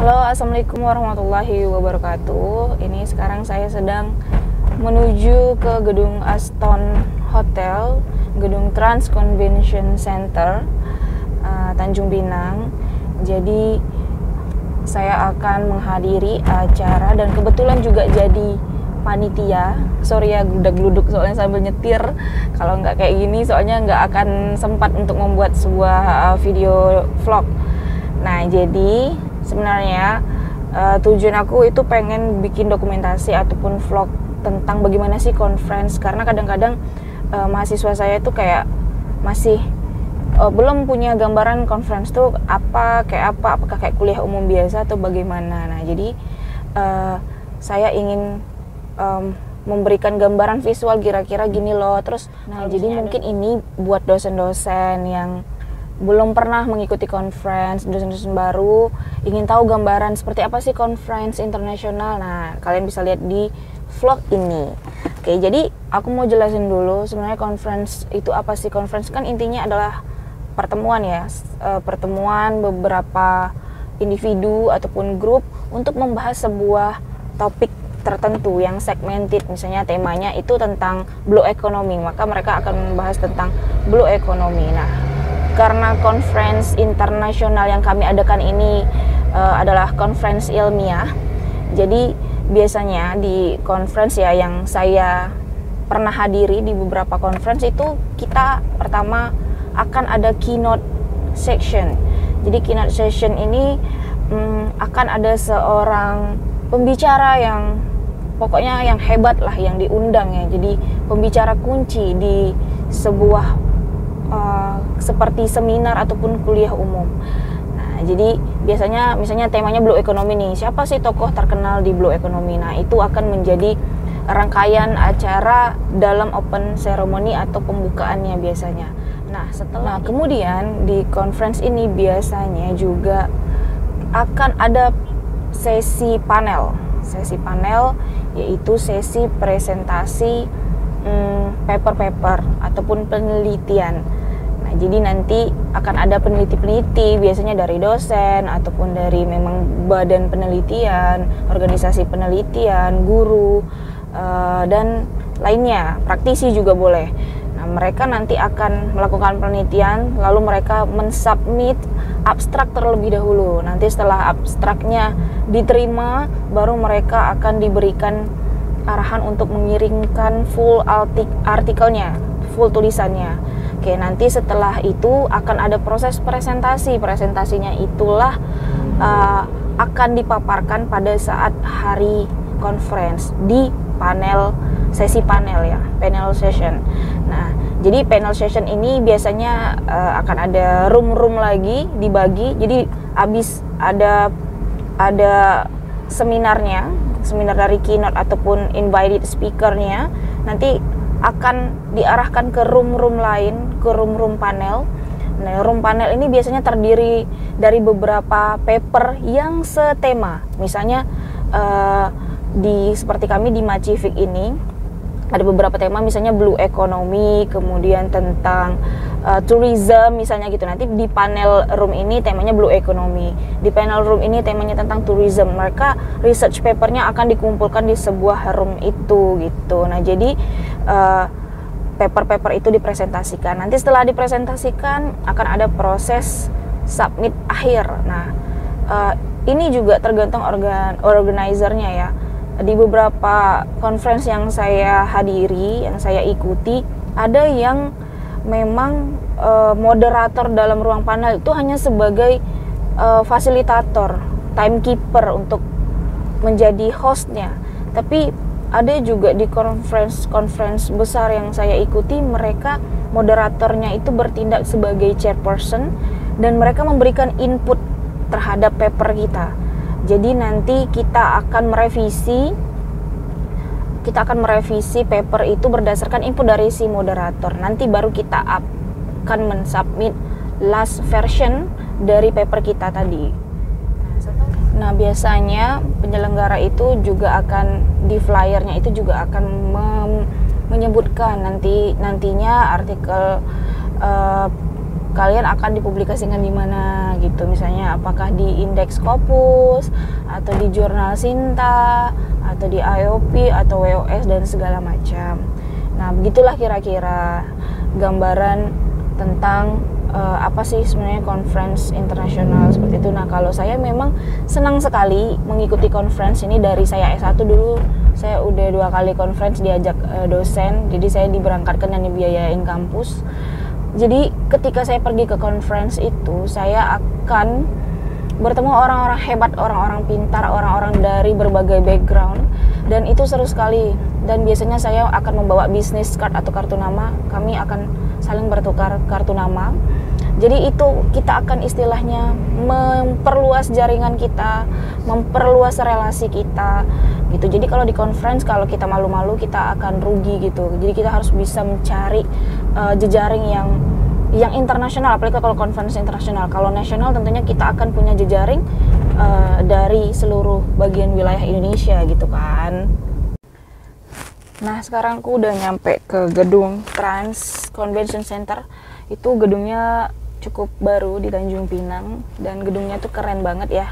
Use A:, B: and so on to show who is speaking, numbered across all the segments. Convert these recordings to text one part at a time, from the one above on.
A: Halo, assalamualaikum warahmatullahi wabarakatuh. Ini sekarang saya sedang menuju ke gedung Aston Hotel, gedung Trans Convention Center, Tanjung Pinang. Jadi saya akan menghadiri acara dan kebetulan juga jadi panitia. Sorry ya, gludak-gluduk soalnya sambil nyetir. Kalau nggak kayak gini soalnya nggak akan sempat untuk membuat sebuah video vlog. Nah, jadi sebenarnya tujuan aku itu pengen bikin dokumentasi ataupun vlog tentang bagaimana sih conference, karena kadang-kadang mahasiswa saya itu kayak masih belum punya gambaran conference tuh apakah kayak kuliah umum biasa atau bagaimana. Nah, jadi saya ingin memberikan gambaran visual kira-kira gini loh. Terus jadi mungkin ini buat dosen-dosen yang belum pernah mengikuti conference, dosen-dosen baru ingin tahu gambaran seperti apa sih conference internasional. Nah, kalian bisa lihat di vlog ini. Oke, jadi aku mau jelasin dulu sebenarnya conference itu apa sih. Conference kan intinya adalah pertemuan ya, pertemuan beberapa individu ataupun grup untuk membahas sebuah topik tertentu yang segmented. Misalnya temanya itu tentang blue economy, maka mereka akan membahas tentang blue economy. Nah, karena conference internasional yang kami adakan ini adalah conference ilmiah, jadi biasanya di conference ya yang saya pernah hadiri di beberapa conference itu kita pertama akan ada keynote section. Jadi keynote session ini akan ada seorang pembicara yang pokoknya yang hebat lah yang diundang ya. Jadi pembicara kunci di sebuah seperti seminar ataupun kuliah umum. Nah, jadi biasanya misalnya temanya blue economy nih. Siapa sih tokoh terkenal di blue economy? Nah, itu akan menjadi rangkaian acara dalam open ceremony atau pembukaannya biasanya. Nah, kemudian di conference ini biasanya juga akan ada sesi panel. Sesi panel yaitu sesi presentasi paper-paper ataupun penelitian. Nah, jadi nanti akan ada peneliti-peneliti biasanya dari dosen ataupun dari memang badan penelitian, organisasi penelitian, guru dan lainnya, praktisi juga boleh. Nah, mereka nanti akan melakukan penelitian lalu mereka mensubmit abstrak terlebih dahulu. Nanti setelah abstraknya diterima baru mereka akan diberikan arahan untuk mengirimkan full artikelnya, full tulisannya. Oke, nanti setelah itu akan ada proses presentasi. Presentasinya itulah akan dipaparkan pada saat hari conference di panel, sesi panel ya, panel session. Nah, jadi panel session ini biasanya akan ada room-room lagi dibagi. Jadi habis ada seminarnya, seminar dari keynote ataupun invited speakernya, nanti akan diarahkan ke room-room lain, ke room-room panel. Nah, room panel ini biasanya terdiri dari beberapa paper yang setema. Misalnya seperti kami di Macivik ini ada beberapa tema, misalnya blue economy, kemudian tentang tourism misalnya gitu. Nanti di panel room ini temanya blue economy, di panel room ini temanya tentang tourism. Mereka research papernya akan dikumpulkan di sebuah room itu gitu. Nah, jadi paper-paper itu dipresentasikan. Nanti setelah dipresentasikan akan ada proses submit akhir. Nah, ini juga tergantung organizernya ya. Di beberapa conference yang saya hadiri, yang saya ikuti, ada yang memang moderator dalam ruang panel itu hanya sebagai fasilitator, timekeeper untuk menjadi hostnya. Tapi ada juga di conference besar yang saya ikuti, mereka moderatornya itu bertindak sebagai chairperson dan mereka memberikan input terhadap paper kita. Jadi nanti kita akan merevisi paper itu berdasarkan input dari si moderator. Nanti baru kita akan mensubmit last version dari paper kita tadi. Nah, biasanya penyelenggara itu juga akan di flyernya itu juga akan menyebutkan nantinya artikel kalian akan dipublikasikan di mana gitu, misalnya apakah di Indeks Scopus atau di Jurnal Sinta atau di IOP atau WOS dan segala macam. Nah, begitulah kira-kira gambaran tentang apa sih sebenarnya conference internasional seperti itu. Nah, kalau saya memang senang sekali mengikuti conference ini. Dari saya S1 dulu saya udah 2 kali conference diajak dosen, jadi saya diberangkatkan dan dibiayain kampus. Jadi ketika saya pergi ke conference itu, saya akan bertemu orang-orang hebat, orang-orang pintar, orang-orang dari berbagai background, dan itu seru sekali. Dan biasanya saya akan membawa business card atau kartu nama. Kami akan saling bertukar kartu nama. Jadi itu kita akan istilahnya memperluas jaringan kita, memperluas relasi kita gitu. Jadi kalau di conference, kalau kita malu-malu, kita akan rugi gitu. Jadi kita harus bisa mencari jejaring yang internasional, apalagi kalau conference internasional. Kalau nasional tentunya kita akan punya jejaring dari seluruh bagian wilayah Indonesia gitu kan. Nah, sekarang aku udah nyampe ke gedung Trans Convention Center. Itu gedungnya cukup baru di Tanjung Pinang, dan gedungnya tuh keren banget ya.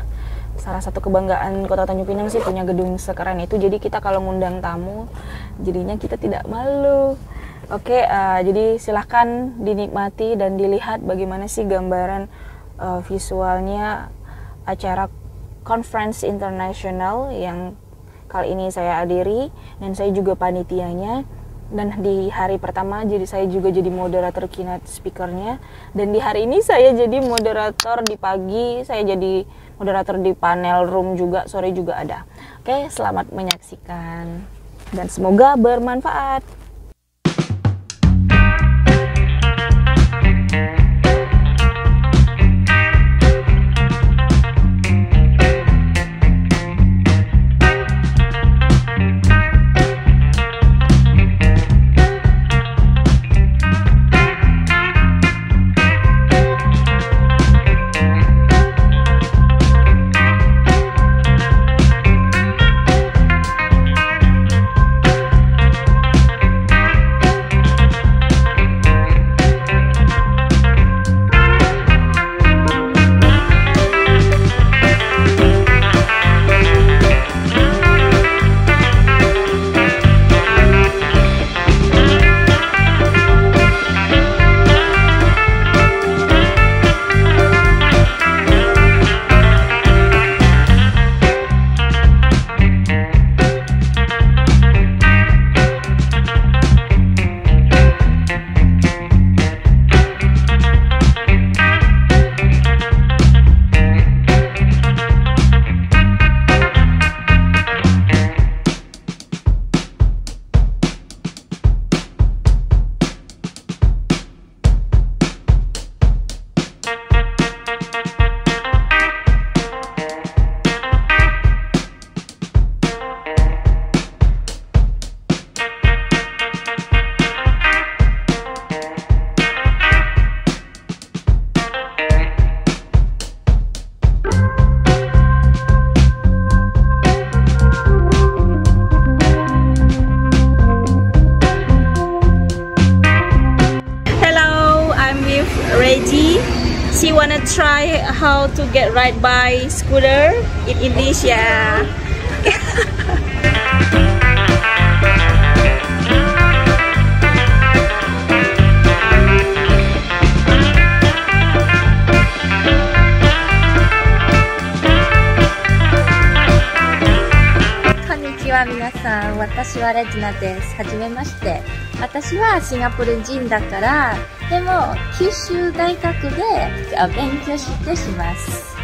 A: Salah satu kebanggaan Kota Tanjung Pinang sih punya gedung sekeren itu. Jadi kita kalau ngundang tamu, jadinya kita tidak malu. Oke, jadi silahkan dinikmati dan dilihat bagaimana sih gambaran visualnya acara conference internasional yang kali ini saya hadiri, dan saya juga panitianya. Dan di hari pertama jadi saya juga jadi moderator keynote speakernya, dan di hari ini saya jadi moderator, di pagi saya jadi moderator di panel room juga, sore juga ada. Oke, selamat menyaksikan dan semoga bermanfaat. She wanna try how to get ride by scooter in Indonesia.
B: Konnichiwa minasan, watashi wa Regina desu. Hajime mashite. 私はシンガポール人だから、でも九州大学で勉強してします。